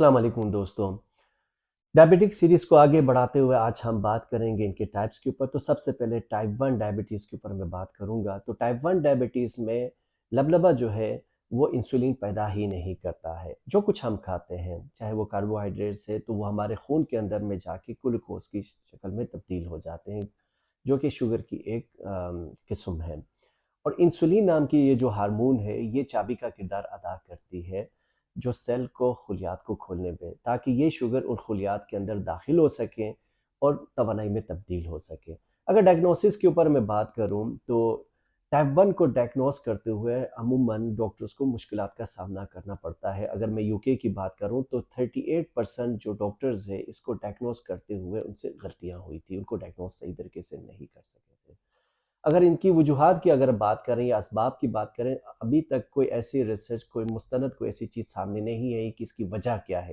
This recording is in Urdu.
السلام علیکم دوستوں، ڈائبٹک سیریز کو آگے بڑھاتے ہوئے آج ہم بات کریں گے ان کے ٹائپس کے اوپر۔ تو سب سے پہلے ٹائپ 1 ڈائبٹیز کے اوپر میں بات کروں گا۔ تو ٹائپ 1 ڈائبٹیز میں لبلبہ جو ہے وہ انسولین پیدا ہی نہیں کرتا ہے۔ جو کچھ ہم کھاتے ہیں چاہے وہ کاربوہائیڈریٹس ہے تو وہ ہمارے خون کے اندر میں جا کے گلوکوز کی شکل میں تبدیل ہو جاتے ہیں، جو کہ شوگر کی ایک قسم ہے۔ اور انسولین نام کی یہ جو ہارمون ہے یہ چابی کا کردار ادا کرتی ہے جو سیل کو خلیات کو کھولنے میں، تاکہ یہ شوگر ان خلیات کے اندر داخل ہو سکیں اور توانائی میں تبدیل ہو سکے۔ اگر ڈائگنوسس کے اوپر میں بات کروں تو ٹائپ 1 کو ڈائگنوز کرتے ہوئے عموماً ڈاکٹرز کو مشکلات کا سامنا کرنا پڑتا ہے۔ اگر میں یو کے کی بات کروں تو 38% جو ڈاکٹرز ہیں اس کو ڈائگنوز کرتے ہوئے ان سے غلطیاں ہوئی تھی، ان کو ڈائگنوز صحیح طریقے سے نہیں کر سکے تھے۔ اگر ان کی وجوہات کی اگر بات کریں یا اسباب کی بات کریں، ابھی تک کوئی ایسی ریسرچ، کوئی مستند کوئی ایسی چیز سامنے نہیں ہے کہ اس کی وجہ کیا ہے۔